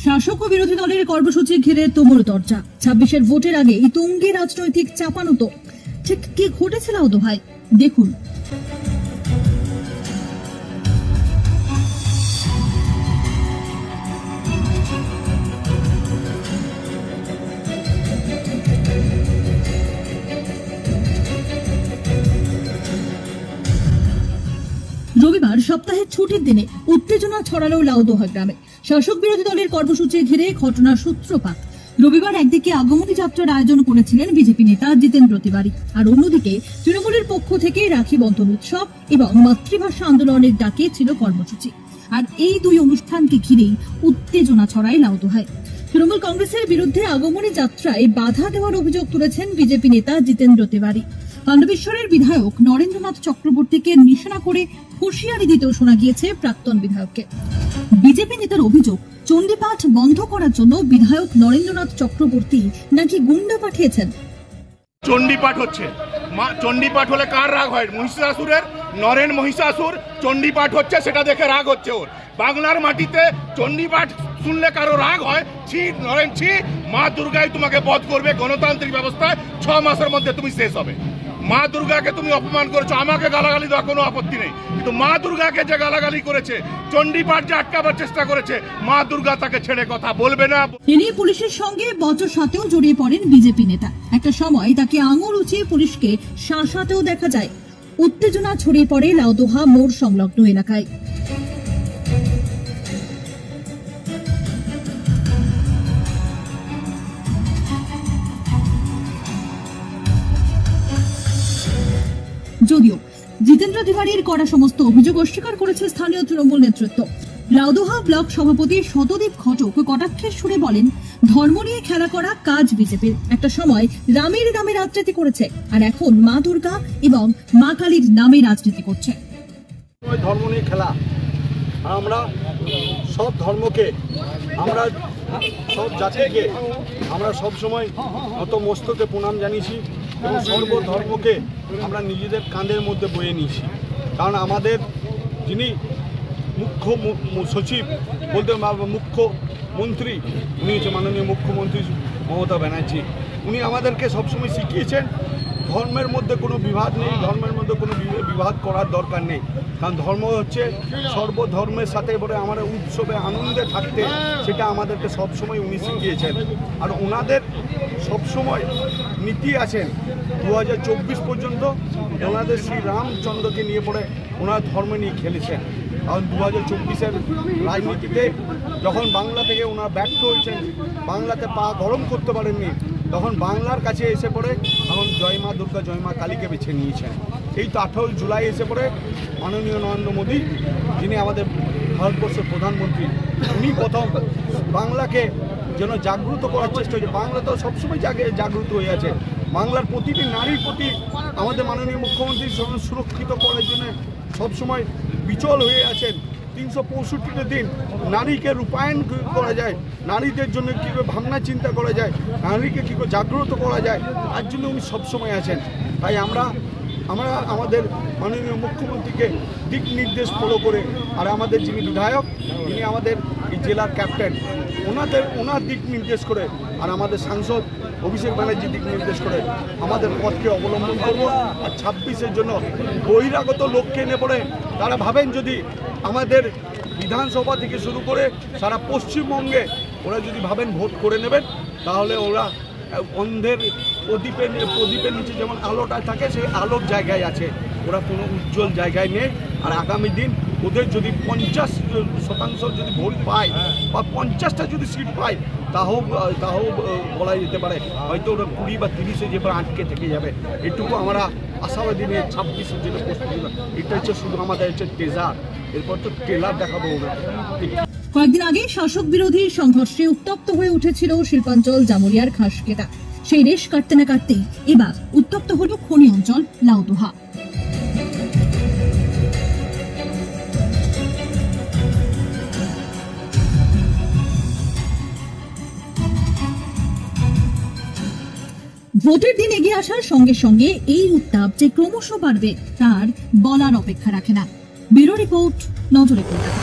শাসক ও বিরোধী দলের কর্মসূচি ঘিরে তুমুল চর্চা। 26-এর ভোটের আগে এই তুঙ্গে রাজনৈতিক চাপানুতো ঠিক কি ঘটেছিল ভাই দেখুন। রবিবার সপ্তাহের ছুটির দিনে উত্তেজনা ছড়ালো লাউদোহা গ্রামে। শাসক বিরোধী দলের কর্মসূচি ঘিরে ঘটনার সূত্রপাত। রবিবার একদিকে আগমনী যাত্রার আয়োজন করেছিলেন বিজেপি নেতা জিতেন্দ্র তিওয়ারি, আর অন্যদিকে তৃণমূলের পক্ষ থেকে রাখি বন্ধন উৎসব এবং মাতৃভাষা আন্দোলনের ডাকে ছিল কর্মসূচি। আর এই দুই অনুষ্ঠানকে ঘিরেই উত্তেজনা ছড়ায় লাউদোহায়। তৃণমূল কংগ্রেসের বিরুদ্ধে আগমনী যাত্রায় বাধা দেওয়ার অভিযোগ তুলেছেন বিজেপি নেতা জিতেন্দ্র তিওয়ারি। পাণ্ডবেশ্বরের বিধায়ক নরেন্দ্রনাথ চক্রবর্তীকে নিশানা করে হুঁশিয়ারি দিতেও শোনা গিয়েছে প্রাক্তন বিধায়ককে। বিজেপি নেতার অভিযোগ, চণ্ডীপাঠ বন্ধ করার জন্য বিধায়ক নরেন্দ্রনাথ চক্রবর্তী নাকি গুন্ডা পাঠিয়েছেন। চণ্ডীপাঠ হচ্ছে, চণ্ডীপাঠ হলে কার রাগ হয়? মহিষাসুরের। নরেন মহিষাসুর, চণ্ডীপাঠ হচ্ছে সেটা দেখে রাগ হচ্ছে ওর। বাংলার মাটিতে চণ্ডীপাঠ শুনলে কারো রাগ হয়? ছি নরেন ছি, মা দুর্গাই তোমাকে বধ করবে গণতান্ত্রিক ব্যবস্থায়, 6 মাসের মধ্যে তুমি শেষ হবে। মা দুর্গাকে তুমি অপমান করেছো, আমাকে গালাগালি দেওয়া কোনো আপত্তি নেই, কিন্তু মা দুর্গাকে যে গালাগালি করেছে, চণ্ডীপাঠ যে আটকাবার চেষ্টা করেছে, মা দুর্গা তাকে ছেড়ে কথা বলবে না। এ নিয়ে পুলিশের সঙ্গে বচসাতেও জড়িয়ে পড়েন বিজেপি নেতা। একটা সময় তাকে আঙুল উঁচিয়ে পুলিশকে শাসাতেও দেখা যায়। উত্তেজনা ছড়িয়ে পড়ে লাউদোহা মোড় সংলগ্ন এলাকায়। যদিও জিতেন্দ্র তিওয়ারির করা সমস্ত অভিযোগ অস্বীকার করেছে স্থানীয় তৃণমূল নেতৃত্ব। লাউদোহা ব্লক সভাপতি শতদীপ ঘটক কটাক্ষের সুরে বলেন, ধর্ম নিয়ে খেলা করা কাজ বিজেপির। একটা সময় রামের নামে রাজনীতি করেছে, আর এখন মা দুর্গা এবং মা কালীর নামে রাজনীতি করছে। ধর্ম নিয়ে খেলা। আমরা সব ধর্মকে, আমরা সব জাতিকে আমরা সব সময় নত মস্তকে প্রণাম জানিয়েছি এবং সর্বধর্মকে আমরা নিজেদের কাঁধের মধ্যে বয়ে নিয়েছি। কারণ আমাদের যিনি মুখ্য সচিব বলতে মুখ্যমন্ত্রী, উনি হচ্ছে মাননীয় মুখ্যমন্ত্রী মমতা ব্যানার্জি। উনি আমাদেরকে সবসময় শিখিয়েছেন ধর্মের মধ্যে কোনো বিবাদ নেই, ধর্মের মধ্যে কোনো বিবাদ করার দরকার নেই। কারণ ধর্ম হচ্ছে সর্বধর্মের সাথে বলে আমরা উৎসবে আনন্দে থাকতে, সেটা আমাদেরকে সবসময় উনি শিখিয়েছেন। আর ওনাদের সবসময় নীতি আছেন 2024 পর্যন্ত ওনাদের শ্রী রামচন্দ্রকে নিয়ে পড়ে ওনার ধর্ম নিয়ে খেলেছেন। কারণ 2024-এর রাজনীতিতে যখন বাংলা থেকে ওনারা ব্যর্থ হয়েছেন, বাংলাতে পা গরম করতে পারেননি, তখন বাংলার কাছে এসে পড়ে এখন জয় মা দুর্গা জয় মা কালীকে বেছে নিয়েছেন। এই তো 18 জুলাই এসে পড়ে মাননীয় নরেন্দ্র মোদী, যিনি আমাদের ভারতবর্ষের প্রধানমন্ত্রী, উনি প্রথম বাংলাকে যেন জাগ্রত করার চেষ্টা হয়েছে। বাংলা তো সবসময় জাগ্রত হয়ে আছে। বাংলার প্রতিটি নারীর প্রতি আমাদের মাননীয় মুখ্যমন্ত্রী সুরক্ষিত করার জন্য সবসময় বিচল হয়ে আছেন। 365 দিন নারীকে রূপায়ণ করা যায়, নারীদের জন্য কীভাবে ভাবনা চিন্তা করা যায়, নারীকে কী করে জাগ্রত করা যায়, তার জন্য উনি সবসময় আছেন। তাই আমরা আমাদের মাননীয় মুখ্যমন্ত্রীকে দিক নির্দেশ ফলো করে, আর আমাদের যিনি বিধায়ক, যিনি আমাদের এই জেলার ক্যাপ্টেন, ওনার দিক নির্দেশ করে, আর আমাদের সাংসদ অভিষেক ব্যানার্জি দিক নির্দেশ করে আমাদের পথকে অবলম্বন করব। আর 26-এর জন্য বহিরাগত লোককে এনে পড়ে তারা ভাবেন যদি আমাদের বিধানসভা থেকে শুরু করে সারা পশ্চিমবঙ্গে ওরা যদি ভাবেন ভোট করে নেবেন, তাহলে ওরা অন্ধের প্রদীপের নিচে যেমন আলোটা থাকে, সেই আলোর জায়গায় আছে, ওরা কোনো উজ্জ্বল জায়গায় নেই। আর আগামী দিন ওদের যদি 50% যদি ভোট পায় বা 50টা যদি সিট পায়, তাও বলা যেতে পারে হয়তো ওরা 20 বা 30-এ যে আটকে থেকে যাবে। এটুকু আমরা আশাবাদী নিয়ে 26-এর জন্য প্রস্তুতি। এটা হচ্ছে শুধু আমাদের হচ্ছে টেজার, এরপর তো ট্রেলার দেখাবো ওরা। কয়েকদিন আগে শাসক বিরোধী সংঘর্ষে উত্তপ্ত হয়ে উঠেছিল শিল্পাঞ্চল জামুরিয়ার খাসকেটা। সেই রেশ কাটতে না কাটতেই এবার উত্তপ্ত হল খনি অঞ্চল লাউদোহা। ভোটের দিন এগিয়ে আসার সঙ্গে সঙ্গে এই উত্তাপ যে ক্রমশ বাড়বে তার বলার অপেক্ষা রাখে না। ব্যুরো রিপোর্ট, নজরে কলকাতা।